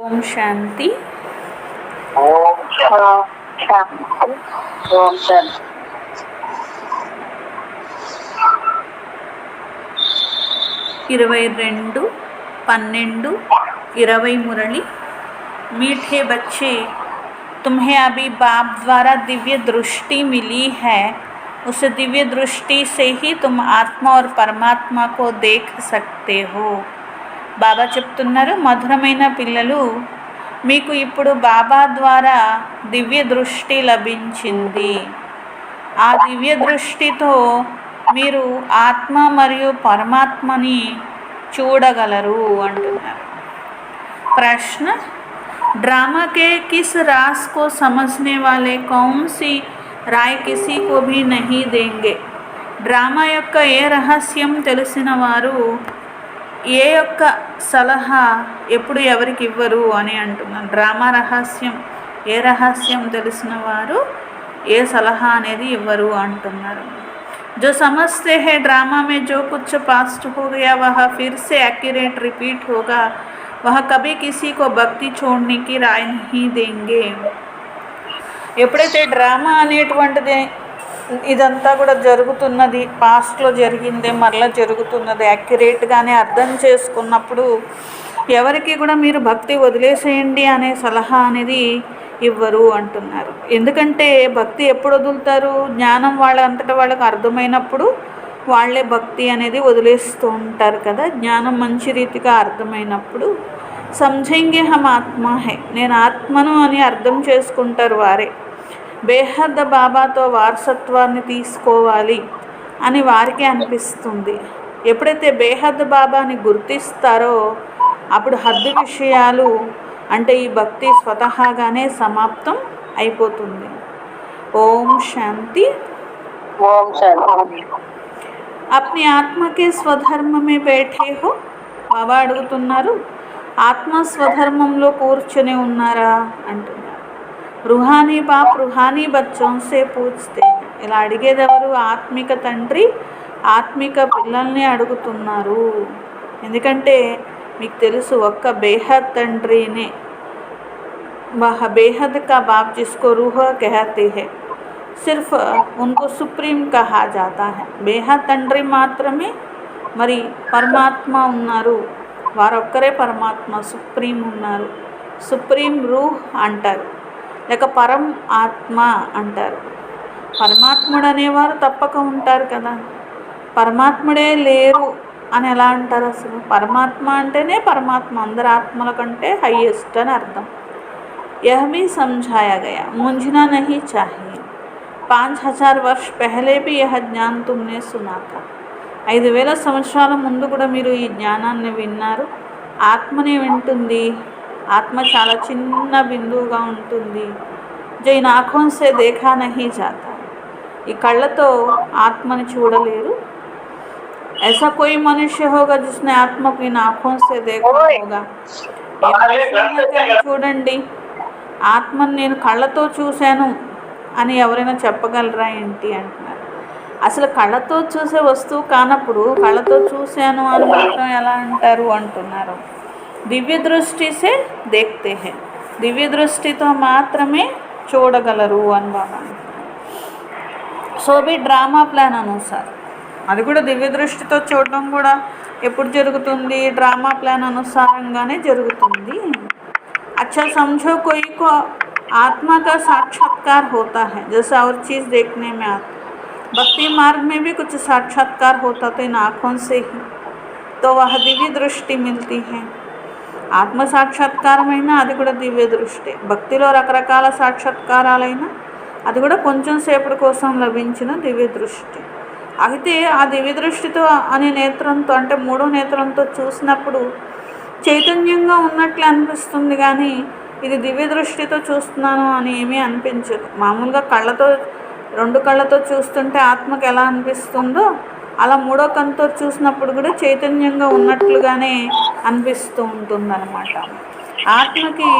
ఓం శాంతి. ఓం శాంతి. ఓం శాంతి. 22/12/20 मुरली। मीठे बच्चे, तुम्हें अभी बाप द्वारा दिव्य दृष्टि मिली है। उस दिव्य दृष्टि से ही तुम आत्मा और परमात्मा को देख सकते हो। బాబా చెప్తున్నారు, మధురమైన పిల్లలు, మీకు ఇప్పుడు బాబా ద్వారా దివ్య దృష్టి లభించింది. ఆ దివ్య దృష్టితో మీరు ఆత్మ మరియు పరమాత్మని చూడగలరు అంటున్నారు. ప్రశ్న, ड्रामा के किस राज को समझने वाले कौन सी राय किसी को भी नहीं देंगे? డ్రామా యొక్క ఏ రహస్యం తెలిసిన వారు ఏ యొక్క సలహా ఎప్పుడు ఎవరికి ఇవ్వరు అని అంటున్నారు. డ్రామా రహస్యం, ఏ రహస్యం తెలిసిన వారు ఏ సలహా అనేది ఇవ్వరు అంటున్నారు. जो समझते हैं ड्रामा में जो कुछ पास्ट हो गया वह फिर से एक्यूरेट रिपीट होगा, वह कभी किसी को भक्ति छोड़ने की राय नहीं देंगे. ఎప్పుడైతే డ్రామా అనేటువంటిది ఇదంతా కూడా జరుగుతున్నది, పాస్ట్లో జరిగిందే మరలా జరుగుతున్నది యాక్యురేట్గానే అర్థం చేసుకున్నప్పుడు ఎవరికి కూడా మీరు భక్తి వదిలేసేయండి అనే సలహా అనేది ఇవ్వరు అంటున్నారు. ఎందుకంటే భక్తి ఎప్పుడు వదులుతారు? జ్ఞానం వాళ్ళంతటా వాళ్ళకి అర్థమైనప్పుడు వాళ్ళే భక్తి అనేది వదిలేస్తూ ఉంటారు కదా. జ్ఞానం మంచి రీతిగా అర్థమైనప్పుడు సమझेंगे हम ఆత్మ హై, నేను ఆత్మను అని అర్థం చేసుకుంటారు వారే. బేహద్ బాబాతో వారసత్వాన్ని తీసుకోవాలి అని వారికి అనిపిస్తుంది. ఎప్పుడైతే బేహద్ బాబాని గుర్తిస్తారో అప్పుడు హద్దు విషయాలు అంటే ఈ భక్తి స్వతహాగానే సమాప్తం అయిపోతుంది. ఓం శాంతి. ఓం శాంతి. అప్ని ఆత్మకే స్వధర్మమే బైఠే హో. బాబా అడుగుతున్నారు, ఆత్మ స్వధర్మంలో కూర్చొని ఉన్నారా అంటున్నారు. రుహానీ బాప్ రుహానీ బచ్చోంసే పూछते. ఇలా అడిగేదెవరు? ఆత్మిక తండ్రి ఆత్మిక పిల్లల్ని అడుగుతున్నారు. ఎందుకంటే మీకు తెలుసు, ఒక్క బేహద్ తండ్రినే, वह बेहद का बाप जिसको रूह कहते हैं, सिर्फ उनको सुप्रीम कहा जाता है. బేహద్ తండ్రి మాత్రమే మరి పరమాత్మ ఉన్నారు, వారొక్కరే పరమాత్మ, సుప్రీం ఉన్నారు. సుప్రీం రూహ్ అంటారు, లేక పరం ఆత్మ అంటారు. పరమాత్ముడు అనేవారు తప్పక ఉంటారు కదా. పరమాత్ముడే లేరు అని ఎలా అంటారు? అసలు పరమాత్మ అంటేనే పరమాత్మ, అందరి ఆత్మల కంటే హైయెస్ట్ అని అర్థం. यह भी समझाया गया, मूंझना नहीं चाहिए. 5000 वर्ष पहले भी यह ज्ञान तुमने सुना था. 5000 సంవత్సరాల ముందు కూడా మీరు ఈ జ్ఞానాన్ని విన్నారు. ఆత్మని వింటుంది, ఆత్మ చాలా చిన్న బిందువుగా ఉంటుంది. जो इन आँखों से देखा नहीं जाता, ఈ కళ్ళతో ఆత్మని చూడలేరు. ऐसा कोई मनुष्य होगा जिसने आत्मा को इन आँखों से देखा होगा. చూడండి, ఆత్మను నేను కళ్ళతో చూశాను అని ఎవరైనా చెప్పగలరా ఏంటి అంటున్నారు. అసలు కళ్ళతో చూసే వస్తువు కానప్పుడు కళ్ళతో చూశాను అని మాత్రం ఎలా అంటారు అంటున్నారు. దివ్య దృష్టిసే దేఖ్తే హై, దివ్య దృష్టితో మాత్రమే చూడగలరు అని బాబా అంటున్నారు. సో బి డ్రామా ప్లాన్ అనుసార్, అది కూడా దివ్య దృష్టితో చూడడం కూడా ఎప్పుడు జరుగుతుంది? డ్రామా ప్లాన్ అనుసారంగానే జరుగుతుంది. अच्छा समझो, कोई को आत्मा का साक्षात्कार होता है जैसे और चीज़ देखने में आता. भक्ति मार्ग में भी कुछ साक्षात्कार होता तो इन आँखों से ही, तो वह दिव्य दृष्टि मिलती है. ఆత్మ సాక్షాత్కారమైనా అది కూడా దివ్య దృష్టి. భక్తిలో రకరకాల సాక్షాత్కారాలైనా అది కూడా కొంచెం సేపటి కోసం లభించిన దివ్య దృష్టి. అయితే ఆ దివ్య దృష్టితో అనే నేత్రంతో, అంటే మూడో నేత్రంతో చూసినప్పుడు చైతన్యంగా ఉన్నట్లు అనిపిస్తుంది, కానీ ఇది దివ్య దృష్టితో చూస్తున్నాను అని ఏమీ అనిపించదు. మామూలుగా కళ్ళతో, రెండు కళ్ళతో చూస్తుంటే ఆత్మకి ఎలా అనిపిస్తుందో అలా మూడో కన్నుతో చూసినప్పుడు కూడా చైతన్యంగా ఉన్నట్లుగానే అనిపిస్తూ ఉంటుందన్నమాట. ఆత్మకి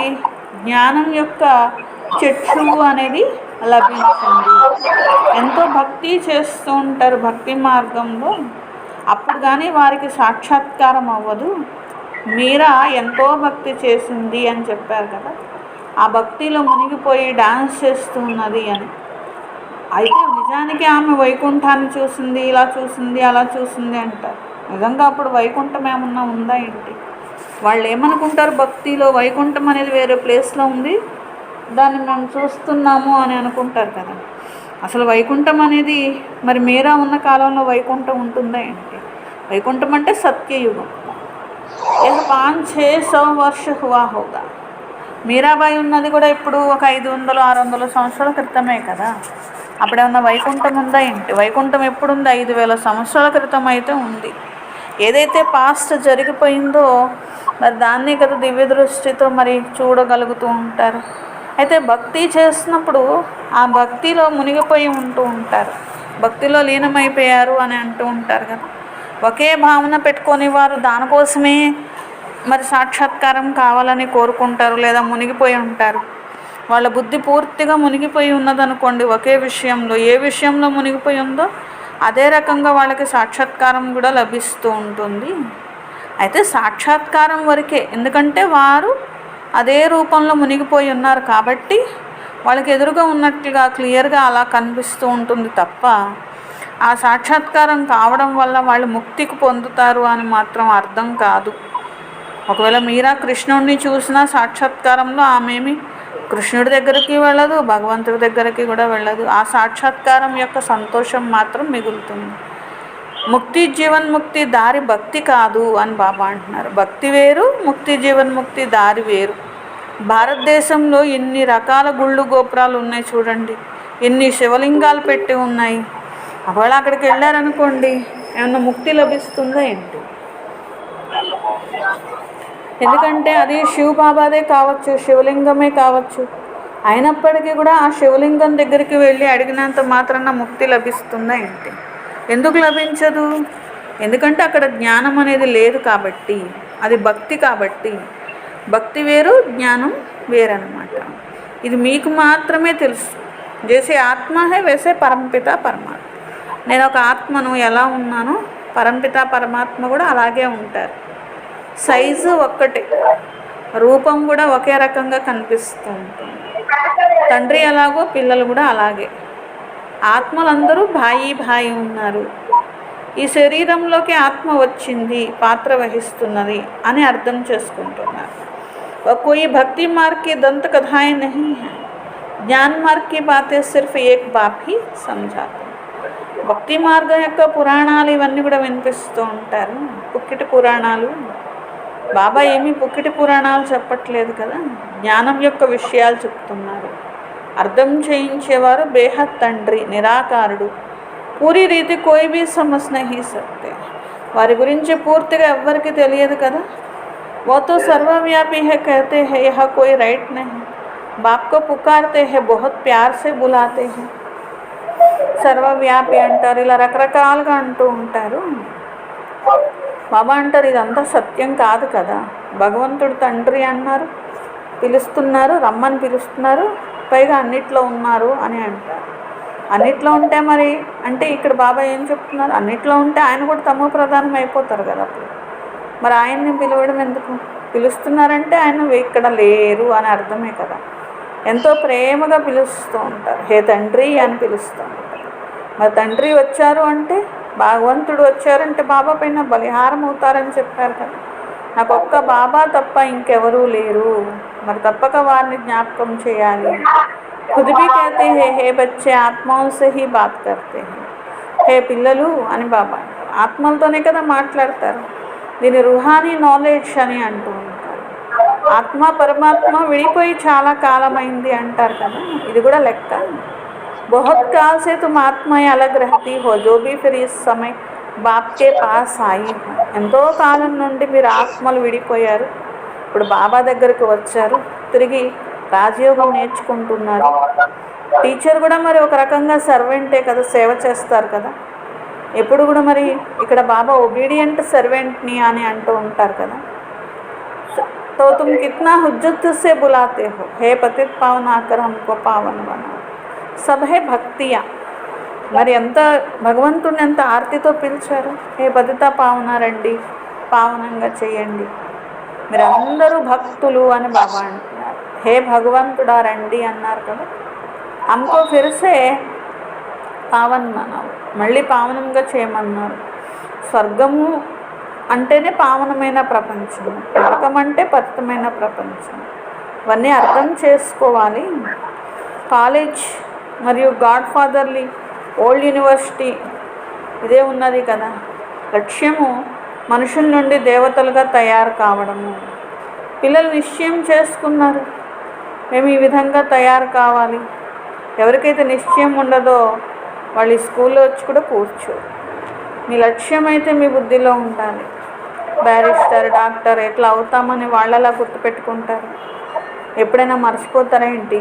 జ్ఞానం యొక్క చెట్టు అనేది లభించింది. ఎంతో భక్తి చేస్తూ ఉంటారు భక్తి మార్గంలో, అప్పుడు కానీ వారికి సాక్షాత్కారం అవ్వదు. మీరా ఎంతో భక్తి చేసింది అని చెప్పారు కదా, ఆ భక్తిలో మునిగిపోయి డాన్స్ చేస్తున్నది అని. అయితే నిజానికి ఆమె వైకుంఠాన్ని చూసింది, ఇలా చూసింది, అలా చూసింది అంటారు. నిజంగా అప్పుడు వైకుంఠం ఏమన్నా ఉందా ఏంటి? వాళ్ళు ఏమనుకుంటారు, భక్తిలో వైకుంఠం అనేది వేరే ప్లేస్లో ఉంది, దాన్ని మేము చూస్తున్నాము అని అనుకుంటారు కదా. అసలు వైకుంఠం అనేది మరి మీరా ఉన్న కాలంలో వైకుంఠం ఉంటుందా ఏంటి? వైకుంఠం అంటే సత్యయుగం. यह 500-600 वर्ष हुआ होगा. మీరాబాయి ఉన్నది కూడా ఇప్పుడు ఒక 500-600 సంవత్సరాల క్రితమే కదా. అప్పుడేమన్నా వైకుంఠం ఉందా ఏంటి? వైకుంఠం ఎప్పుడుంది? 5000 సంవత్సరాల క్రితం అయితే ఉంది. ఏదైతే పాస్ట్ జరిగిపోయిందో మరి దాన్నే కదా దివ్య దృష్టితో మరి చూడగలుగుతూ ఉంటారు. అయితే భక్తి చేస్తున్నప్పుడు ఆ భక్తిలో మునిగిపోయి ఉంటూ ఉంటారు, భక్తిలో లీనమైపోయారు అని అంటూ ఉంటారు కదా. ఒకే భావన పెట్టుకొని వారు దానికోసమే మరి సాక్షాత్కారం కావాలని కోరుకుంటారు, లేదా మునిగిపోయి ఉంటారు. వాళ్ళ బుద్ధి పూర్తిగా మునిగిపోయి ఉన్నదనుకోండి ఒకే విషయంలో, ఏ విషయంలో మునిగిపోయి ఉందో అదే రకంగా వాళ్ళకి సాక్షాత్కారం కూడా లభిస్తూ ఉంటుంది. అయితే సాక్షాత్కారం వరకే, ఎందుకంటే వారు అదే రూపంలో మునిగిపోయి ఉన్నారు కాబట్టి వాళ్ళకి ఎదురుగా ఉన్నట్లుగా క్లియర్గా అలా కనిపిస్తూ ఉంటుంది తప్ప ఆ సాక్షాత్కారం కావడం వల్ల వాళ్ళు ముక్తికి పొందుతారు అని మాత్రం అర్థం కాదు. ఒకవేళ మీరా కృష్ణుడిని చూసినా సాక్షాత్కారంలో ఆమెమి కృష్ణుడి దగ్గరికి వెళ్ళదు, భగవంతుడి దగ్గరికి కూడా వెళ్ళదు. ఆ సాక్షాత్కారం యొక్క సంతోషం మాత్రం మిగులుతుంది. ముక్తి జీవన్ముక్తి దారి భక్తి కాదు అని బాబా అంటున్నారు. భక్తి వేరు, ముక్తి జీవన్ముక్తి దారి వేరు. భారతదేశంలో ఎన్ని రకాల గుళ్ళు గోపురాలు ఉన్నాయి చూడండి, ఎన్ని శివలింగాలు పెట్టి ఉన్నాయి. ఒకవేళ అక్కడికి వెళ్ళారనుకోండి ఏమన్నా ముక్తి లభిస్తుందా ఏంటి? ఎందుకంటే అది శివబాబాదే కావచ్చు, శివలింగమే కావచ్చు. అయినప్పటికీ కూడా ఆ శివలింగం దగ్గరికి వెళ్ళి అడిగినంత మాత్రాన ముక్తి లభిస్తుందా ఏంటి? ఎందుకు లభించదు? ఎందుకంటే అక్కడ జ్ఞానం అనేది లేదు కాబట్టి, అది భక్తి కాబట్టి. భక్తి వేరు, జ్ఞానం వేరనమాట. ఇది మీకు మాత్రమే తెలుసు. జైసే ఆత్మ హై వైసే పరంపిత పరమాత్మ. నేను ఒక ఆత్మను, ఎలా ఉన్నానో పరంపిత పరమాత్మ కూడా అలాగే ఉంటారు. సైజు ఒక్కటే, రూపం కూడా ఒకే రకంగా కనిపిస్తూ ఉంటుంది. తండ్రి ఎలాగో పిల్లలు కూడా అలాగే. ఆత్మలందరూ భాయి ఉన్నారు. ఈ శరీరంలోకి ఆత్మ వచ్చింది, పాత్ర వహిస్తున్నది అని అర్థం చేసుకుంటున్నారు. कोई भक्ति मार्ग की दंत कथाएं नहीं हैं, ज्ञान मार्ग की बातें सिर्फ एक बाप ही समझाते. భక్తి మార్గం యొక్క పురాణాలు ఇవన్నీ కూడా వినిపిస్తూ ఉంటారు, పుక్కిటి పురాణాలు. బాబా ఏమీ పుక్కిటి పురాణాలు చెప్పట్లేదు కదా, జ్ఞానం యొక్క విషయాలు చెప్తున్నారు. అర్థం చేయించేవారు బేహద్ తండ్రి, నిరాకారుడు. పూరి రీతి కోయి భీ సమజ్ నహీ సక్తే. వారి గురించి పూర్తిగా ఎవ్వరికి తెలియదు కదా. वो तो सर्वव्यापी है, कहते हैं यहाँ कोई राइट नहीं. बाप को पुकारते हैं, बहुत प्यार से बुलाते हैं. సర్వవ్యాపి అంటారు, ఇలా రకరకాలుగా అంటూ ఉంటారు. బాబా అంటారు ఇదంతా సత్యం కాదు కదా. భగవంతుడు తండ్రి అన్నారు, పిలుస్తున్నారు, రమ్మని పిలుస్తున్నారు, పైగా అన్నిట్లో ఉన్నారు అని అంటారు. అన్నిట్లో ఉంటే మరి అంటే ఇక్కడ బాబా ఏం చెప్తున్నారు? అన్నిట్లో ఉంటే ఆయన కూడా తమో ప్రధానం అయిపోతారు కదా. అప్పుడు మరి ఆయన్ని పిలవడం ఎందుకు? పిలుస్తున్నారంటే ఆయన ఇక్కడ లేరు అని అర్థమే కదా. ఎంతో ప్రేమగా పిలుస్తూ ఉంటారు, హే తండ్రి అని పిలుస్తూ ఉంటారు. మరి తండ్రి వచ్చారు అంటే, భగవంతుడు వచ్చారంటే బాబా పైన బలిహారం అవుతారని చెప్పారు కదా. నాకు ఒక్క బాబా తప్ప ఇంకెవరూ లేరు, మరి తప్పక వారిని జ్ఞాపకం చేయాలి. खुद भी कहते हैं हे बच्चे आत्माओं से ही बात करते हैं. హే పిల్లలు అని బాబా ఆత్మలతోనే కదా మాట్లాడతారు. దీని రుహానీ నాలెడ్జ్ అని అంటూ ఉంటారు. ఆత్మ పరమాత్మ విడిపోయి చాలా కాలమైంది అంటారు కదా, ఇది కూడా లెక్క. बहुत काल से तुम आत्माएं अलग रहती हो, जो भी फिर इस समय बाप के पास आई हो. ఎంతో కాలం నుండి మీరు ఆత్మలు విడిపోయారు, ఇప్పుడు బాబా దగ్గరకు వచ్చారు, తిరిగి రాజయోగం నేర్చుకుంటున్నారు. టీచర్ కూడా మరి ఒక రకంగా సర్వెంటే కదా, సేవ చేస్తారు కదా. ఎప్పుడు కూడా మరి ఇక్కడ బాబా ఒబీడియంట్ సర్వెంట్ని అని అంటూ ఉంటారు కదా. तो तुम कितना हुज्जत से बुलाते हो, हे पतित पावन आकर हमको पावन बना. सब है భక్తియా. మరి ఎంత భగవంతుని ఎంత ఆర్తితో పిలిచారు, హే పతిత పావన రండి, పావనంగా చేయండి. మీరందరూ భక్తులు అని బాబా అంటున్నారు. హే భగవంతుడా రండి అన్నారు కదా. హమ్కో ఫిర్సే పావన్ మనావు, మళ్ళీ పావనంగా చేయమన్నారు. స్వర్గము అంటేనే పావనమైన ప్రపంచం, నరకం అంటే పతితమైన ప్రపంచం. ఇవన్నీ అర్థం చేసుకోవాలి. కాలేజ్ మరియు గాడ్ ఫాదర్లీ ఓల్డ్ యూనివర్సిటీ ఇదే ఉన్నది కదా. లక్ష్యము మనుషుల నుండి దేవతలుగా తయారు కావడము. పిల్లలు నిశ్చయం చేసుకున్నారు, మేము ఈ విధంగా తయారు కావాలి. ఎవరికైతే నిశ్చయం ఉండదో వాళ్ళు ఈ స్కూల్లో వచ్చి కూడా కూర్చోరు. మీ లక్ష్యం అయితే మీ బుద్ధిలో ఉండాలి. బ్యారిస్టర్, డాక్టర్ ఎట్లా అవుతామని వాళ్ళలా గుర్తుపెట్టుకుంటారు. ఎప్పుడైనా మర్చిపోతారా ఏంటి?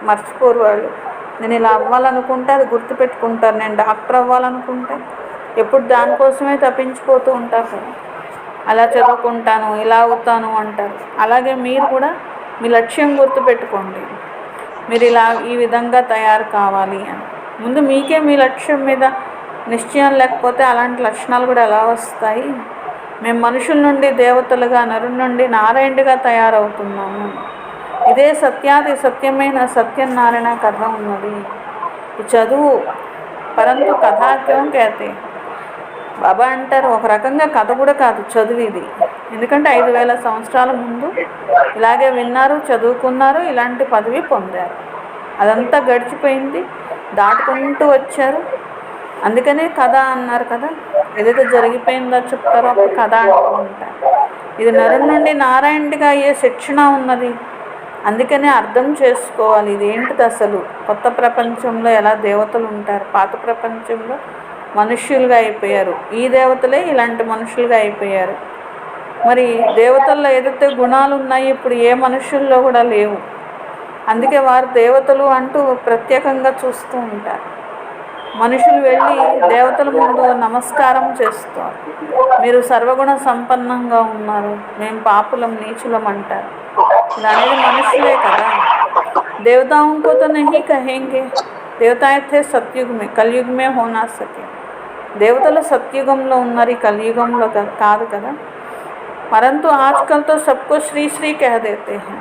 మర్చిపోరు వాళ్ళు. నేను ఇలా అవ్వాలనుకుంటే అది గుర్తుపెట్టుకుంటారు. నేను డాక్టర్ అవ్వాలనుకుంటే ఎప్పుడు దానికోసమే తప్పించిపోతూ ఉంటారు కదా. అలా చదువుకుంటాను, ఇలా అవుతాను అంటారు. అలాగే మీరు కూడా మీ లక్ష్యం గుర్తుపెట్టుకోండి. మీరు ఇలా ఈ విధంగా తయారు కావాలి అని. ముందు మీకే మీ లక్ష్యం మీద నిశ్చయం లేకపోతే అలాంటి లక్షణాలు కూడా ఎలా వస్తాయి? మేము మనుషుల నుండి దేవతలుగా, నరుల నుండి నారాయణుడిగా తయారవుతున్నాము. ఇదే సత్యాది సత్యమైన సత్యనారాయణ కథ ఉన్నది. ఈ చదువు పరంతు కథా క్యోం कहते బాబా అంటారు, ఒక రకంగా కథ కూడా కాదు, చదువు ఇది. ఎందుకంటే 5000 సంవత్సరాల ముందు ఇలాగే విన్నారు, చదువుకున్నారు, ఇలాంటి పదవి పొందారు. అదంతా గడిచిపోయింది, దాటుకుంటూ వచ్చారు. అందుకనే కథ అన్నారు కదా. ఏదైతే జరిగిపోయిందో చెప్తారో అప్పుడు కథ అంటూ ఉంటారు. ఇది నరుల నుండి నారాయణుడిగా అయ్యే శిక్షణ ఉన్నది. అందుకనే అర్థం చేసుకోవాలి ఇదేంటిది అసలు. కొత్త ప్రపంచంలో ఎలా దేవతలు ఉంటారు, పాత ప్రపంచంలో మనుష్యులుగా అయిపోయారు. ఈ దేవతలే ఇలాంటి మనుషులుగా అయిపోయారు. మరి దేవతల్లో ఏదైతే గుణాలు ఉన్నాయో ఇప్పుడు ఏ మనుషుల్లో కూడా లేవు. అందుకే వారు దేవతలు అంటూ ప్రత్యేకంగా చూస్తూ ఉంటారు. మనుషులు వెళ్ళి దేవతల ముందు నమస్కారం చేస్తారు. మీరు సర్వగుణ సంపన్నంగా ఉన్నారు, మేము పాపులం, నీచులం అంటారు. ఇలా అనేది మనుషులే కదా. దేవతాంకో తో నహీ కహేంగే, దేవతాయితే సత్యుగమే కలియుగమే హోనా సకే. దేవతలు సత్యుగంలో ఉన్నారు, ఈ కలియుగంలో కాదు కదా. పరంతు ఆజ్కల్తో సబ్కో శ్రీ శ్రీ కహ దేతే హై.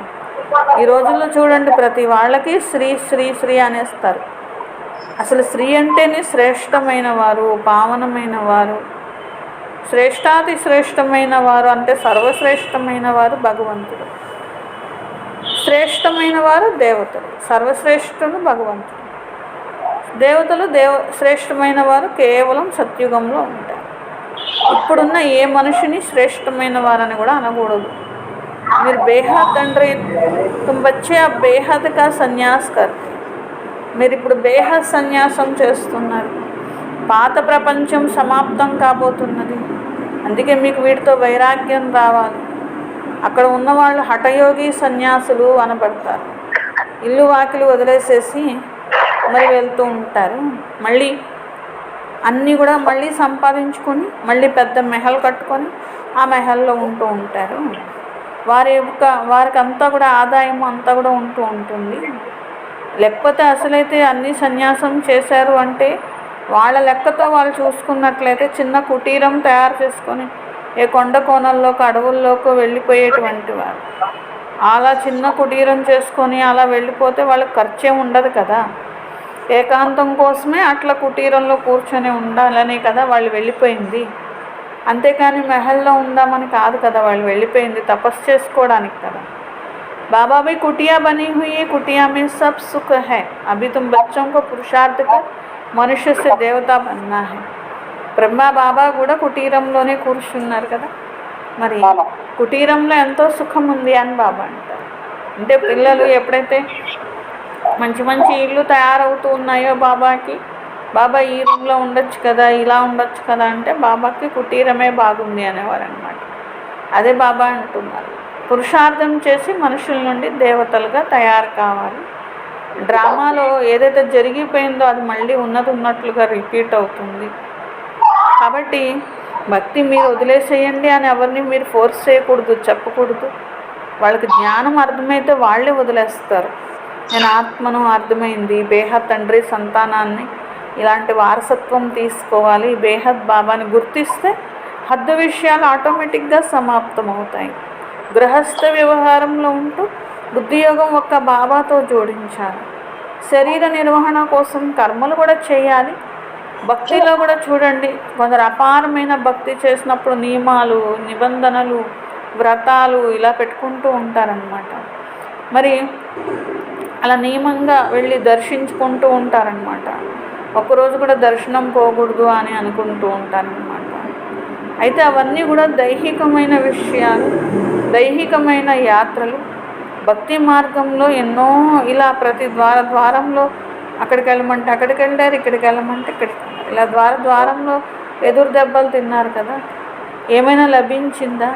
ఈ రోజుల్లో చూడండి, ప్రతి వాళ్ళకి శ్రీ శ్రీ శ్రీ అనేస్తారు. అసలు శ్రీ అంటేనే శ్రేష్టమైన వారు, పావనమైన వారు, శ్రేష్టాతి శ్రేష్టమైన వారు. అంటే సర్వశ్రేష్టమైన వారు భగవంతుడు, శ్రేష్టమైన వారు దేవతలు, సర్వశ్రేష్ఠులు భగవంతుడు. దేవతలు శ్రేష్టమైన వారు కేవలం సత్యుగంలో ఉంటారు. ఇప్పుడున్న ఏ మనిషిని శ్రేష్టమైన వారని కూడా అనకూడదు. మీరు బేహద్ తండ్రి తుమ్ బచ్చే ఆ బేహద్ కా సన్యాస్ కర్తే. మీరు ఇప్పుడు బేహద్ సన్యాసం చేస్తున్నారు. పాత ప్రపంచం సమాప్తం కాబోతున్నది. అందుకే మీకు వీటితో వైరాగ్యం రావాలి. అక్కడ ఉన్నవాళ్ళు హఠయోగి సన్యాసులు అనబడతారు. ఇల్లు వాకిలు వదిలేసేసి మరి వెళ్తూ ఉంటారు. మళ్ళీ అన్నీ కూడా మళ్ళీ సంపాదించుకొని మళ్ళీ పెద్ద మెహల్ కట్టుకొని ఆ మెహల్లో ఉంటూ ఉంటారు. వారికి అంతా కూడా ఆదాయం అంతా కూడా ఉంటూ ఉంటుంది. లేకపోతే అసలైతే అన్ని సన్యాసం చేశారు అంటే వాళ్ళ లెక్కతో వాళ్ళు చూసుకున్నట్లయితే చిన్న కుటీరం తయారు చేసుకొని ఏ కొండ కోణల్లోకి అడవుల్లోకి వెళ్ళిపోయేటువంటి వారు. అలా చిన్న కుటీరం చేసుకొని అలా వెళ్ళిపోతే వాళ్ళకి ఖర్చే ఉండదు కదా. ఏకాంతం కోసమే అట్లా కుటీరంలో కూర్చొని ఉండాలని కదా వాళ్ళు వెళ్ళిపోయింది. అంతేకాని మెహల్లో ఉందామని కాదు కదా వాళ్ళు వెళ్ళిపోయింది, తపస్సు చేసుకోవడానికి కదా. बाबा भी कुटिया बनी हुई है, कुटिया में सब सुख है. अभी तुम बच्चों को पुरुषार्थ कर मनुष्य से देवता बनना है. బ్రహ్మ బాబా కూడా కుటీరంలోనే కూర్చున్నారు కదా. మరి కుటీరంలో ఎంతో సుఖం ఉంది అని బాబా అంటారు. అంటే పిల్లలు ఎప్పుడైతే మంచి మంచి ఇళ్ళు తయారవుతూ ఉన్నాయో బాబాకి, బాబా ఈ రూమ్లో ఉండొచ్చు కదా, ఇలా ఉండొచ్చు కదా అంటే బాబాకి కుటీరమే బాగుంది అనేవారు అనమాట. అదే బాబా అంటున్నారు, పురుషార్థం చేసి మనుషుల నుండి దేవతలుగా తయారు కావాలి. డ్రామాలో ఏదైతే జరిగిపోయిందో అది మళ్ళీ ఉన్నట్లుగా రిపీట్ అవుతుంది. కాబట్టి భక్తి మీరు వదిలేసేయండి అని ఎవరిని మీరు ఫోర్స్ చేయకూడదు, చెప్పకూడదు. వాళ్ళకి జ్ఞానం అర్థమైతే వాళ్ళే వదిలేస్తారు. నేను ఆత్మను అర్థమైంది, బేహద్ తండ్రి సంతానాన్ని ఇలాంటి వారసత్వం తీసుకోవాలి, బేహద్ బాబాని గుర్తిస్తే హద్దు విషయాలు ఆటోమేటిక్గా సమాప్తం అవుతాయి. గృహస్థ వ్యవహారంలో ఉంటూ బుద్ధియోగం ఒక్క బాబాతో జోడించాలి. శరీర నిర్వహణ కోసం కర్మలు కూడా చేయాలి. భక్తిలో కూడా చూడండి, కొందరు అపారమైన భక్తి చేసినప్పుడు నియమాలు, నిబంధనలు, వ్రతాలు ఇలా పెట్టుకుంటూ ఉంటారనమాట. మరి అలా నియమంగా వెళ్ళి దర్శించుకుంటూ ఉంటారనమాట. ఒక్కరోజు కూడా దర్శనం పోకూడదు అని అనుకుంటూ ఉంటారనమాట. అయితే అవన్నీ కూడా దైహికమైన విషయాలు, దైహికమైన యాత్రలు. భక్తి మార్గంలో ఎన్నో ఇలా ప్రతి ద్వారంలో అక్కడికి వెళ్ళమంటే అక్కడికి వెళ్ళారు, ఇక్కడికి వెళ్ళమంటే ఇక్కడికి, ఇలా ద్వారంలో ఎదురు దెబ్బలు తిన్నారు కదా, ఏమైనా లభించిందా?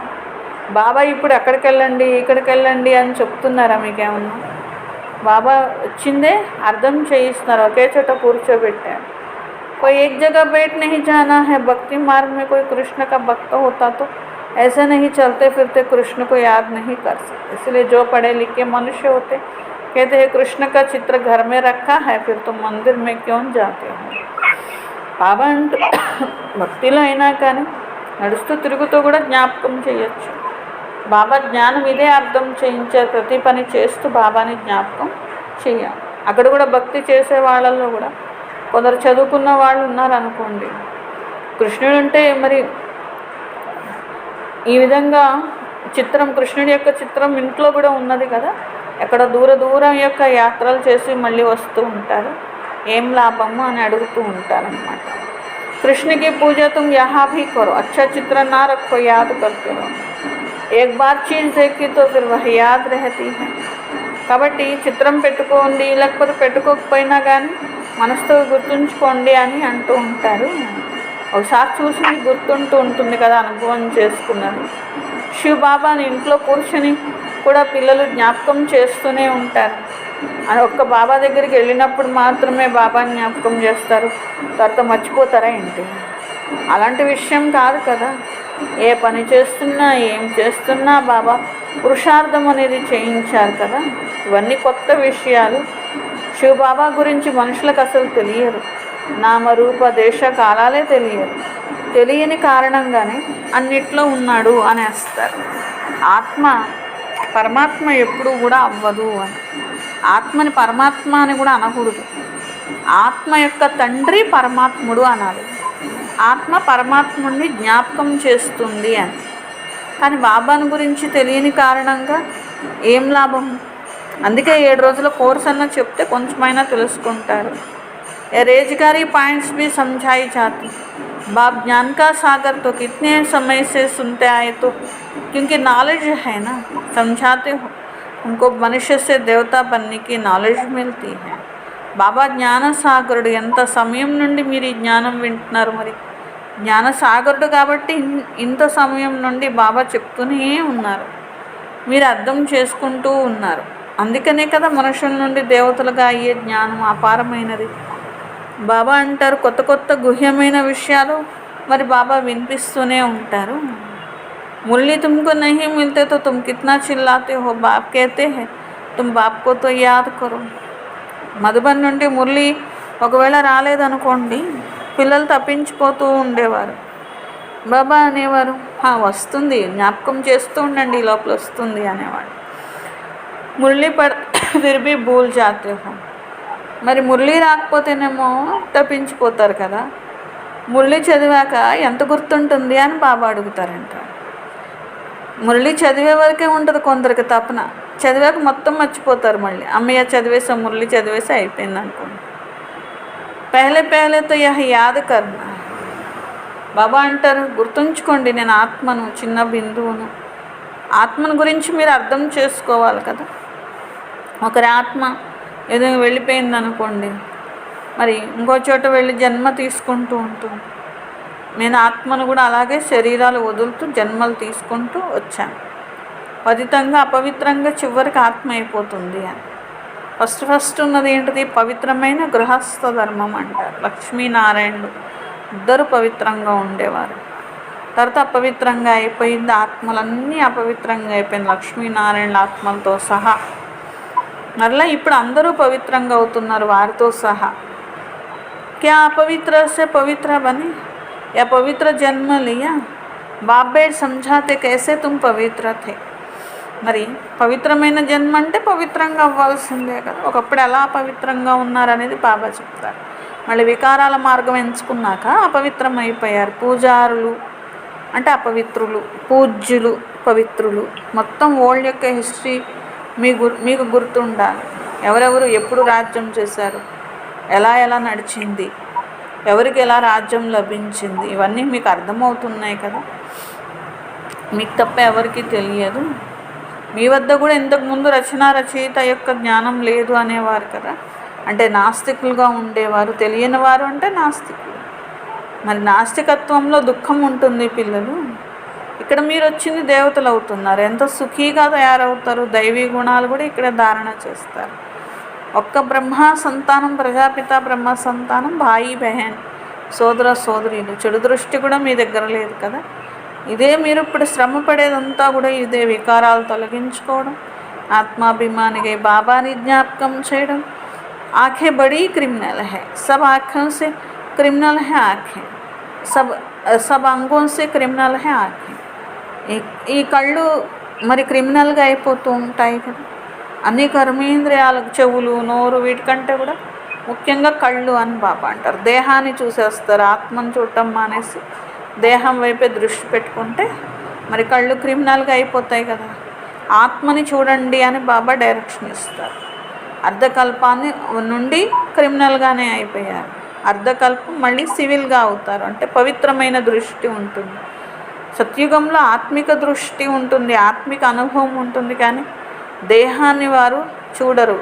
బాబా ఇప్పుడు అక్కడికి వెళ్ళండి, ఇక్కడికి వెళ్ళండి అని చెప్తున్నారా మీకేమన్నా? బాబా వచ్చిందే అర్థం చేయిస్తున్నారు, ఒకే చోట కూర్చోబెట్టారు. कोई एक जगह बैठ नहीं जाना है. भक्ति मार्ग में कोई कृष्ण का भक्त होता तो ऐसे नहीं चलते फिरते कृष्ण को याद नहीं कर सकते. इसलिए जो पढ़े लिखे मनुष्य होते कहते हैं कृष्ण का चित्र घर में रखा है, फिर तुम मंदिर में क्यों जाते हो. బాబా అంటూ భక్తిలో అయినా కానీ నడుస్తూ తిరుగుతూ కూడా జ్ఞాపకం చేయొచ్చు. బాబా జ్ఞానం ఇదే అర్థం చేయించారు, ప్రతి పని చేస్తూ బాబాని జ్ఞాపకం చేయాలి. అక్కడ కూడా భక్తి చేసే వాళ్ళల్లో కూడా కొందరు చదువుకున్న వాళ్ళు ఉన్నారనుకోండి, కృష్ణుడు అంటే మరి ఈ విధంగా చిత్రం, కృష్ణుడి యొక్క చిత్రం ఇంట్లో కూడా ఉన్నది కదా, ఎక్కడ దూరం యొక్క యాత్రలు చేసి మళ్ళీ వస్తూ ఉంటారు, ఏం లాభము అని అడుగుతూ ఉంటారనమాట. కృష్ణకి పూజ తుమ్ యహా భీ కరో, అచ్చా చిత్ర నా రఖో యాద్ కర్తే రహో, ఏక్ బార్ చీజ్ దేఖీ తో ఫిర్ వహ్ యాద్ రహతీ హై. కాబట్టి చిత్రం పెట్టుకోండి, లేకపోతే పెట్టుకోకపోయినా కానీ మనసుతో గుర్తుంచుకోండి అని అంటూ ఉంటారు. ఒకసారి చూసి గుర్తుంటూ ఉంటుంది కదా, అనుభవం చేసుకున్నాను. శివ బాబాని ఇంట్లో కూర్చొని కూడా పిల్లలు జ్ఞాపకం చేస్తూనే ఉంటారు. అని ఒక్క బాబా దగ్గరికి వెళ్ళినప్పుడు మాత్రమే బాబాని జ్ఞాపకం చేస్తారు, తర్వాత మర్చిపోతారా ఏంటి? అలాంటి విషయం కాదు కదా. ఏ పని చేస్తున్నా, ఏం చేస్తున్నా బాబా పురుషార్థం అనేది చేయించారు కదా. ఇవన్నీ కొత్త విషయాలు. శివబాబా గురించి మనుషులకు అసలు తెలియదు, నామరూప దేశ కాలాలే తెలియదు. తెలియని కారణంగానే అన్నిట్లో ఉన్నాడు అనేస్తారు. ఆత్మ పరమాత్మ ఎప్పుడూ కూడా అవ్వదు అని, ఆత్మని పరమాత్మ అని కూడా అనకూడదు. ఆత్మ యొక్క తండ్రి పరమాత్ముడు అనాలి. ఆత్మ పరమాత్ముడిని జ్ఞాపకం చేస్తుంది అని. కానీ బాబాను గురించి తెలియని కారణంగా ఏం లాభం? అందుకే 7 రోజుల కోర్స్ అన్న చెప్తే కొంచెమైనా తెలుసుకుంటారు. रेजगारी पॉइंट्स भी समझाई जाती. बाप ज्ञान का सागर तो कितने समय से सुनते आए, तो क्योंकि नॉलेज है ना, समझाते हो उनको मनुष्य से देवता बनने की नॉलेज मिलती है. బాబా జ్ఞానసాగరుడు. ఎంత సమయం నుండి మీరు ఈ జ్ఞానం వింటున్నారు? మరి జ్ఞానసాగరుడు కాబట్టి ఇంత సమయం నుండి బాబా చెప్తూనే ఉన్నారు, మీరు అర్థం చేసుకుంటూ ఉన్నారు. అందుకనే కదా మనుషుల నుండి దేవతలుగా అయ్యే జ్ఞానం అపారమైనది. బాబా అంటారు కొత్త కొత్త గుహ్యమైన విషయాలు మరి బాబా వినిపిస్తూనే ఉంటారు. మురళి తుమ్కో నహీ మిల్తే తో తుమ్ కిత్నా చిల్లాతే హో, బాప్ कहते हैं तुम बाप को तो याद करो. మధుబన్ నుండి మురళి ఒకవేళ రాలేదనుకోండి, పిల్లలు తప్పించిపోతూ ఉండేవారు. బాబా అనేవారు వస్తుంది, జ్ఞాపకం చేస్తూ ఉండండి, లోపల వస్తుంది అనేవాడు. మురళి ఫిర్ భీ భూల్ జాతే హో. మరి మురళి రాకపోతేనేమో తప్పించిపోతారు కదా. మురళి చదివాక ఎంత గుర్తుంటుంది అని బాబా అడుగుతారంట. మురళి చదివే వరకే ఉంటుంది కొందరికి తపన, చదివాక మొత్తం మర్చిపోతారు. మళ్ళీ అమ్మయ్య చదివేసా, మురళి చదివేసా అయిపోయింది అనుకోండి. పెహలే తో యహ యాద్ కర్నా. బాబా అంటారు గుర్తుంచుకోండి, నేను ఆత్మను, చిన్న బిందువును. ఆత్మను గురించి మీరు అర్థం చేసుకోవాలి కదా. ఒకరి ఆత్మ ఏదో వెళ్ళిపోయింది అనుకోండి, మరి ఇంకో చోట వెళ్ళి జన్మ తీసుకుంటూ ఉంటుంది. నేను ఆత్మను కూడా అలాగే శరీరాలు వదులుతూ జన్మలు తీసుకుంటూ వచ్చాను. పతితంగా అపవిత్రంగా చివరికి ఆత్మ అయిపోతుంది అని. ఫస్ట్ ఉన్నది ఏంటిది? పవిత్రమైన గృహస్థ ధర్మం అంటారు. లక్ష్మీనారాయణుడు ఇద్దరు పవిత్రంగా ఉండేవారు. తర్వాత అపవిత్రంగా అయిపోయింది, ఆత్మలన్నీ అపవిత్రంగా అయిపోయింది, లక్ష్మీనారాయణుల ఆత్మలతో సహా. మరలా ఇప్పుడు అందరూ పవిత్రంగా అవుతున్నారు వారితో సహా. క్యా అపవిత్ర సే పవిత్ర బని, या पवित्र जन्म लिया. बाप बेट समझाते कैसे तुम पवित्र थे. మరి పవిత్రమైన జన్మ అంటే పవిత్రంగా అవ్వాల్సిందే కదా. ఒకప్పుడు ఎలా పవిత్రంగా ఉన్నారనేది బాబా చెప్తారు. మళ్ళీ వికారాల మార్గం ఎంచుకున్నాక అపవిత్రం అయిపోయారు. పూజారులు అంటే అపవిత్రులు, పూజ్యులు పవిత్రులు. మొత్తం ఓల్డ్ యొక్క హిస్టరీ మీకు గుర్తుండాలి. ఎవరెవరు ఎప్పుడు రాజ్యం చేశారు, ఎలా ఎలా నడిచింది, ఎవరికి ఎలా రాజ్యం లభించింది, ఇవన్నీ మీకు అర్థమవుతున్నాయి కదా. మీకు తప్ప ఎవరికి తెలియదు. మీ వద్ద కూడా ఇంతకుముందు రచయిత యొక్క జ్ఞానం లేదు అనేవారు కదా. అంటే నాస్తికులుగా ఉండేవారు. తెలియని వారు అంటే నాస్తికులు. మరి నాస్తికత్వంలో దుఃఖం ఉంటుంది పిల్లలు. ఇక్కడ మీరు వచ్చింది దేవతలు అవుతున్నారు. ఎంత సుఖీగా తయారవుతారు. దైవీ గుణాలు కూడా ఇక్కడ ధారణ చేస్తారు. ఒక్క బ్రహ్మ సంతానం, ప్రజాపిత బ్రహ్మ సంతానం, భాయి బహన్, సోదర సోదరీలు. చెడు దృష్టి కూడా మీ దగ్గర లేదు కదా. ఇదే మీరు ఇప్పుడు శ్రమ పడేదంతా కూడా ఇదే. వికారాలు తొలగించుకోవడం, ఆత్మాభిమానిగా బాబాని జ్ఞాపకం చేయడం. ఆంखें बड़ी क्रिमिनल है, सब आँखों से क्रिमिनल है आँखें, सब अंगों से क्रिमिनल है आँखें. ఈ కళ్ళు మరి క్రిమినల్గా అయిపోతూ ఉంటాయి కదా. అన్ని కర్మేంద్రియాలకు, చెవులు, నోరు, వీటికంటే కూడా ముఖ్యంగా కళ్ళు అని బాబా అంటారు. దేహాన్ని చూసేస్తారు. ఆత్మను చూడటం మానేసి దేహం వైపే దృష్టి పెట్టుకుంటే మరి కళ్ళు క్రిమినల్గా అయిపోతాయి కదా. ఆత్మని చూడండి అని బాబా డైరెక్షన్ ఇస్తారు. అర్ధకల్పాన్ని నుండి క్రిమినల్గానే అయిపోయారు. అర్ధకల్పం మళ్ళీ సివిల్గా అవుతారు. అంటే పవిత్రమైన దృష్టి ఉంటుంది. సత్యుగంలో ఆత్మిక దృష్టి ఉంటుంది, ఆత్మిక అనుభవం ఉంటుంది. కానీ దేహాన్ని వారు చూడరు.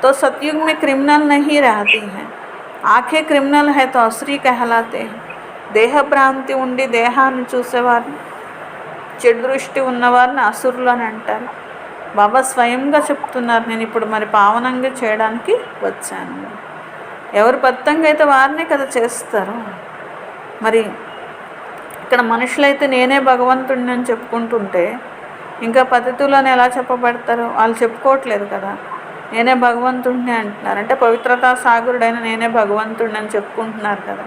तो सतयुग में क्रिमिनल नहीं रहती हैं. आँखें क्रिमिनल है तो असुरी कहलाते हैं. దేహ భ్రాంతి ఉండి దేహాన్ని చూసేవారిని, చెడు దృష్టి ఉన్నవారిని అసురులు అని అంటారు. బాబా స్వయంగా చెప్తున్నారు, నేను ఇప్పుడు మరి పావనంగా చేయడానికి వచ్చాను. ఎవరు బద్ధంగా అయితే వారినే కదా చేస్తారు. మరి ఇక్కడ మనుషులైతే నేనే భగవంతుడిని అని చెప్పుకుంటుంటే ఇంకా పతితులని ఎలా చెప్పబడతారు? వాళ్ళు చెప్పుకోవట్లేదు కదా. నేనే భగవంతుడిని అంటున్నారు. అంటే పవిత్రతా సాగరుడైన నేనే భగవంతుడిని అని చెప్పుకుంటున్నారు కదా.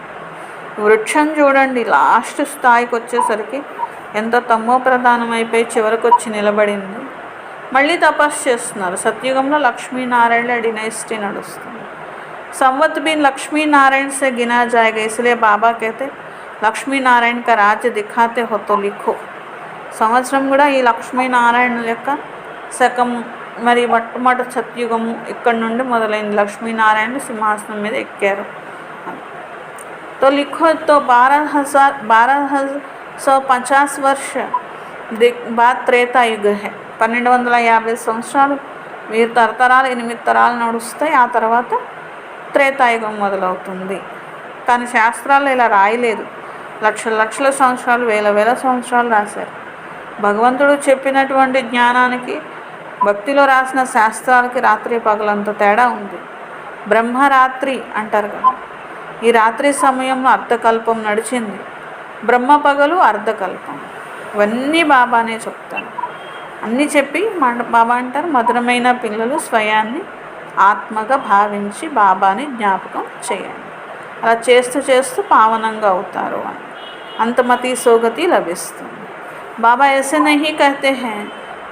వృక్షం చూడండి, లాస్ట్ స్థాయికి వచ్చేసరికి ఎంత తమో ప్రధానమైపోయి చివరికి వచ్చి నిలబడింది. మళ్ళీ తపస్సు చేస్తున్నారు. సత్యుగంలో లక్ష్మీనారాయణ డినైస్టీ నడుస్తుంది. संवत भी लक्ष्मी नारायण से गिना जाएगा. इसलिए बाबा कहते लक्ष्मी नारायण का राज्य दिखाते हो तो लिखो. సంవత్సరం కూడా ఈ లక్ష్మీనారాయణ యొక్క శకం మరి మొట్టమొదటి సత్యుగము ఇక్కడ నుండి మొదలైంది. లక్ష్మీనారాయణ సింహాసనం మీద ఎక్కారు. तो लिखो तो 1250 वर्ष बाद त्रेतायुग है. 1250 సంవత్సరాలు మీరు తరతరాలు 8 తరాలు నడుస్తాయి. ఆ తర్వాత త్రేతాయుగం మొదలవుతుంది. కానీ శాస్త్రాలు ఇలా రాయలేదు. లక్షల లక్షల సంవత్సరాలు, వేల వేల సంవత్సరాలు రాశారు. భగవంతుడు చెప్పినటువంటి జ్ఞానానికి, భక్తిలో రాసిన శాస్త్రాలకి రాత్రి పగలంత తేడా ఉంది. బ్రహ్మరాత్రి అంటారు కదా. ఈ రాత్రి సమయంలో అర్ధకల్పం నడిచింది. బ్రహ్మ పగలు అర్ధకల్పం. ఇవన్నీ బాబానే చెప్తాను. అన్నీ చెప్పి బాబా అంటారు, మధురమైన పిల్లలు స్వయాన్ని ఆత్మగా భావించి బాబాని జ్ఞాపకం చేయండి. అలా చేస్తూ చేస్తూ పావనంగా అవుతారు అని. అంతమతి సోగతి లభిస్తుంది. बाबा ऐसे नहीं कहते हैं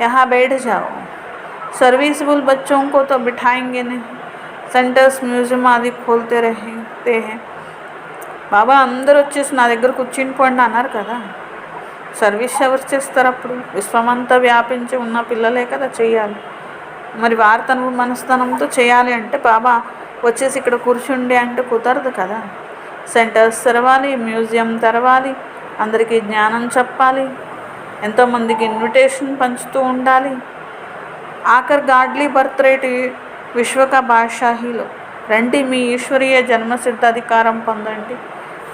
यहाँ बैठ जाओ. सर्विसबल बच्चों को तो बिठाएंगे नहीं. सेंटर्स, म्यूजियम आदि खोलते रहते हैं. బాబా అందరూ వచ్చేసి నా దగ్గర కూర్చునిపోండి అన్నారు కదా. సర్వీస్ ఎవరు చేస్తారు? అప్పుడు విశ్వమంతా వ్యాపించి ఉన్న పిల్లలే కదా చేయాలి. మరి వారి తన మనస్తనంతో చేయాలి అంటే బాబా వచ్చేసి ఇక్కడ కూర్చుండి అంటే కుదరదు కదా. సెంటర్స్ తెరవాలి, మ్యూజియం తెరవాలి, అందరికీ జ్ఞానం చెప్పాలి, ఎంతోమందికి ఇన్విటేషన్ పంచుతూ ఉండాలి. ఆఖర్ గాడ్లీ బర్త్ రేట్ విశ్వక బాద్షాహీలో రండి, మీ ఈశ్వరీయ జన్మసిద్ధ అధికారం పొందండి,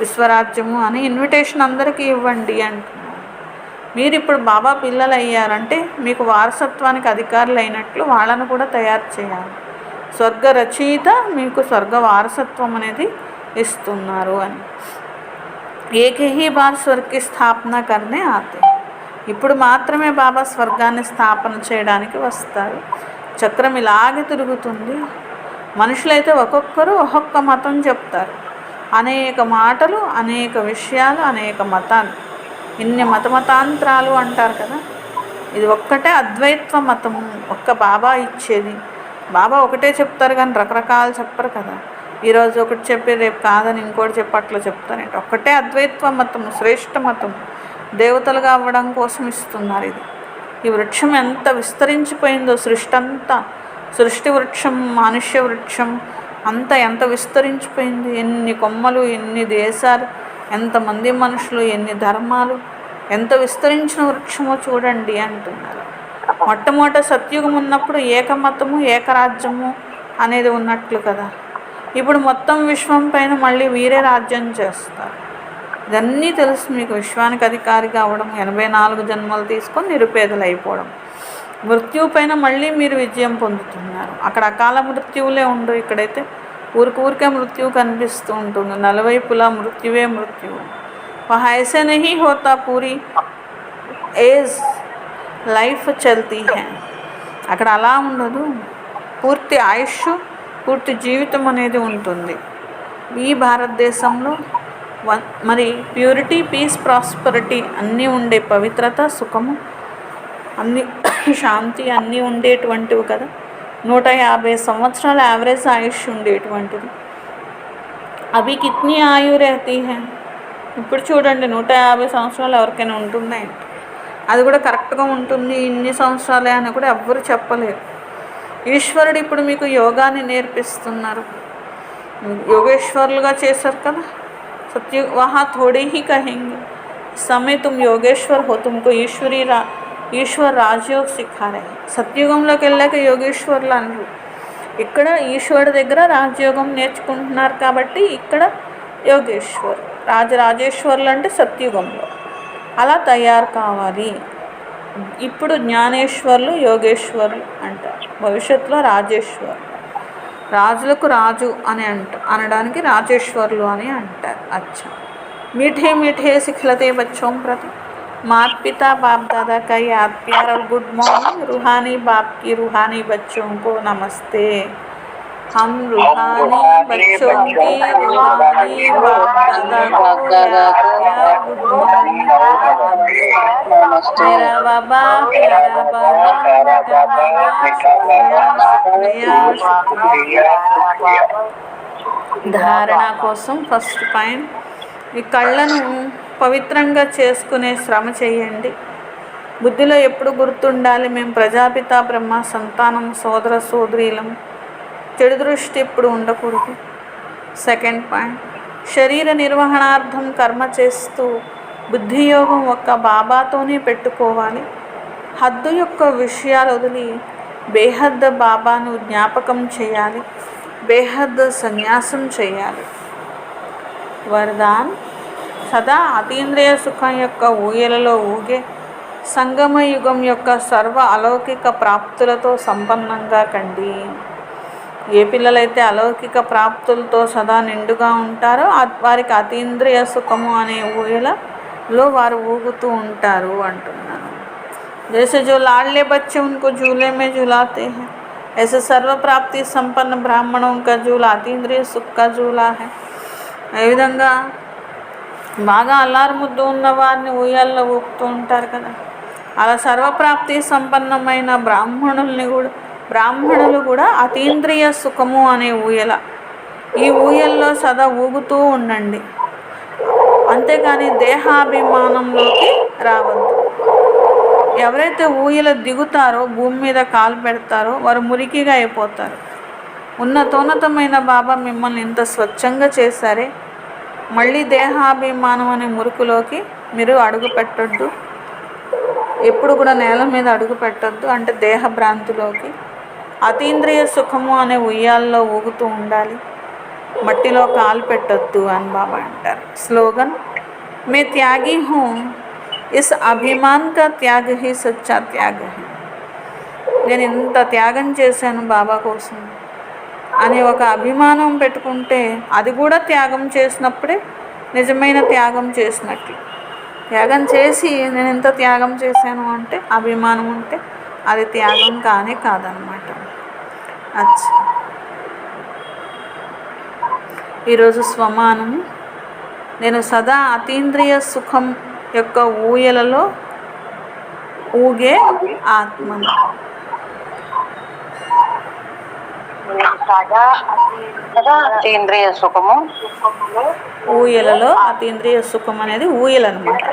విశ్వరాజ్యము అని ఇన్విటేషన్ అందరికీ ఇవ్వండి అంటున్నారు. మీరు ఇప్పుడు బాబా పిల్లలు అయ్యారంటే మీకు వారసత్వానికి అధికారులు అయినట్లు వాళ్ళను కూడా తయారు చేయాలి. స్వర్గ రచయిత మీకు స్వర్గ వారసత్వం అనేది ఇస్తున్నారు అని. ఏకహీ బార్ స్వర్గకి స్థాపన కర్నే ఆతే. ఇప్పుడు మాత్రమే బాబా స్వర్గాన్ని స్థాపన చేయడానికి వస్తారు. చక్రం ఇలాగే తిరుగుతుంది. మనుషులైతే ఒక్కొక్కరు ఒక్కొక్క మతం చెప్తారు. అనేక మాటలు, అనేక విషయాలు, అనేక మతాలు, ఇన్ని మతమతాంతరాలు అంటారు కదా. ఇది ఒక్కటే అద్వైత్వ మతము, ఒక్క బాబా ఇచ్చేది. బాబా ఒకటే చెప్తారు కానీ రకరకాలు చెప్పరు కదా. ఈరోజు ఒకటి చెప్పి రేపు కాదని ఇంకోటి చెప్పి అట్లా చెప్తారంటే ఒక్కటే అద్వైత్వ మతము, శ్రేష్ఠ మతం. దేవతలుగా అవ్వడం కోసం ఇస్తున్నారు ఇది. ఈ వృక్షం ఎంత విస్తరించిపోయిందో, సృష్టి అంతా, సృష్టి వృక్షం, మానుష్య వృక్షం అంతా ఎంత విస్తరించిపోయింది. ఎన్ని కొమ్మలు, ఎన్ని దేశాలు, ఎంతమంది మనుషులు, ఎన్ని ధర్మాలు, ఎంత విస్తరించిన వృక్షమో చూడండి అంటున్నారు. మొట్టమొదట సత్యుగం ఉన్నప్పుడు ఏకమతము, ఏకరాజ్యము అనేది ఉన్నట్లు కదా. ఇప్పుడు మొత్తం విశ్వం పైన మళ్ళీ వీరే రాజ్యం చేస్తారు. ఇదన్నీ తెలుసు మీకు. విశ్వానికి అధికారిగా అవ్వడం, 84 జన్మలు తీసుకొని నిరుపేదలు అయిపోవడం, మృత్యువు పైన మళ్ళీ మీరు విజయం పొందుతున్నారు. అక్కడ అకాల మృత్యువులే ఉండవు, ఇక్కడైతే ఊరికే మృత్యువు కనిపిస్తూ ఉంటుంది. నలువైపులా మృత్యువే మృత్యువు. वहाँ ऐसे नहीं होता, पूरी ఏజ్ లైఫ్ చల్తీ హై. అక్కడ అలా ఉండదు, పూర్తి ఆయుష్, పూర్తి జీవితం అనేది ఉంటుంది. ఈ భారతదేశంలో మరి ప్యూరిటీ, పీస్, ప్రాస్పరిటీ అన్నీ ఉండే, పవిత్రత, సుఖము, అన్ని శాంతి అన్నీ ఉండేటువంటివి కదా. 150 సంవత్సరాల యావరేజ్ ఆయుష్ ఉండేటువంటిది. అవి కిత్నీ ఆయు రహతీ హై. ఇప్పుడు చూడండి 150 సంవత్సరాలు ఎవరికైనా ఉంటుందా? అది కూడా కరెక్ట్గా ఉంటుంది ఇన్ని సంవత్సరాలే అని కూడా ఎవ్వరు చెప్పలేరు. ఈశ్వరుడు ఇప్పుడు మీకు యోగాన్ని నేర్పిస్తున్నారు. योगेश्वरలుగా చేశారు కదా. सत्य वहाँ थोड़े ही कहेंगे, समय तुम योगेश्वर हो, तुमको ఈశ్వర్ రాజయోగ్ సిఖా రహే. సత్యుగంలోకి వెళ్ళాక యోగేశ్వర్లు అనరు. ఇక్కడ ఈశ్వరుడి దగ్గర రాజయోగం నేర్చుకుంటున్నారు కాబట్టి ఇక్కడ యోగేశ్వర్, రాజరాజేశ్వర్లు అంటే సత్యుగంలో. అలా తయారు కావాలి. ఇప్పుడు జ్ఞానేశ్వర్లు, యోగేశ్వర్లు అంటారు. భవిష్యత్తులో రాజేశ్వర్, రాజులకు రాజు అని అనడానికి రాజేశ్వర్లు అని అంటారు. అచ్చా, मीठे मीठे सिखलते बच्चों प्रति माता पिता बाप दादा का याद प्यार और गुड मॉर्निंग. रूहानी बाप की रूहानी बच्चों को नमस्ते. हम रूहानी बच्चों की रूहानी बाप दादा को याद प्यार गुड मॉर्निंग. मेरा बाबा, प्यारा बाबा, मेरा बाबा, ధారణ కోసం ఫస్ట్ పాయింట్, ఈ కళ్ళను పవిత్రంగా చేసుకునే శ్రమ చేయండి. బుద్ధిలో ఎప్పుడు గుర్తుండాలి, మేము ప్రజాపిత బ్రహ్మ సంతానం, సోదర సోదరీలం. చెడు దృష్టి ఎప్పుడు ఉండకూడదు. సెకండ్ పాయింట్, శరీర నిర్వహణార్థం కర్మ చేస్తూ బుద్ధియోగం ఒక్క బాబాతోనే పెట్టుకోవాలి. హద్దు యొక్క విషయాలు వదిలి బేహద్ బాబాను జ్ఞాపకం చేయాలి. బేహద్ సన్యాసం చేయాలి. వరదాన్, సదా అతీంద్రియ సుఖం యొక్క ఊయలలో ఊగే సంగమ యుగం యొక్క సర్వ అలౌకిక ప్రాప్తులతో సంపన్నంగా కండి. ఏ పిల్లలైతే అలౌకిక ప్రాప్తులతో సదా నిండుగా ఉంటారో వారికి అతీంద్రియ సుఖము అనే ఊయలలో వారు ఊగుతూ ఉంటారు అంటున్నాను. जैसे जो लाडले बच्चे उनको झूले में झुलाते हैं, ऐसे सर्व प्राप्ति संपन्न ब्राह्मणों का झूला अतीन्द्रिय सुख का झूला है. ఏ విధంగా బాగా అల్లారు ముద్దు ఉన్న వారిని ఊయల్లో ఊపుతూ ఉంటారు కదా, అలా సర్వప్రాప్తి సంపన్నమైన బ్రాహ్మణులు కూడా అతీంద్రియ సుఖము అనే ఊయల, ఈ ఊయల్లో సదా ఊగుతూ ఉండండి. అంతేకాని దేహాభిమానంలోకి రావద్దు. ఎవరైతే ఊయల దిగుతారో, భూమి మీద కాలు పెడతారో వారు మురికిగా అయిపోతారు. ఉన్నతోన్నతమైన బాబా మిమ్మల్ని ఇంత స్వచ్ఛంగా చేశారే, మళ్ళీ దేహాభిమానం అనే మురుకులోకి మీరు అడుగు పెట్టొద్దు. ఎప్పుడు కూడా నేల మీద అడుగు పెట్టొద్దు, అంటే దేహభ్రాంతిలోకి. అతీంద్రియ సుఖము అనే ఉయ్యాల్లో ఊగుతూ ఉండాలి, మట్టిలో కాలు పెట్టొద్దు అని బాబా అంటారు. స్లోగన్, మే త్యాగి హూ, ఇస్ అభిమాన్ కా త్యాగ హీ సచ్చా త్యాగ హై. నేను ఇంత త్యాగం చేశాను బాబా కోసం అని ఒక అభిమానం పెట్టుకుంటే అది కూడా త్యాగం చేసినప్పుడే నిజమైన త్యాగం చేసినట్లు. త్యాగం చేసి నేను ఇంత త్యాగం చేశాను అంటే అభిమానం ఉంటే అది త్యాగం కానే కాదనమాట. అచ్చా, ఈరోజు స్వమానము, నేను సదా అతీంద్రియ సుఖం యొక్క ఊయలలో ఊగే ఆత్మను. అతీంద్రియ సుఖము ఊయలలో అతీంద్రియ సుఖం అనేది ఊయల అనమాట.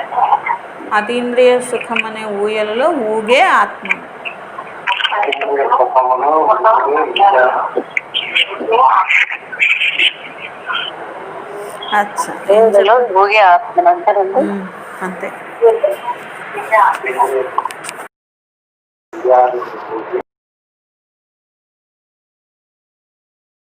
అతీంద్రియ సుఖం అనే ఊయలలో ఊగే ఆత్మను. అచ్చా, ఊగే ఆత్మను అంటారండి. అంతే.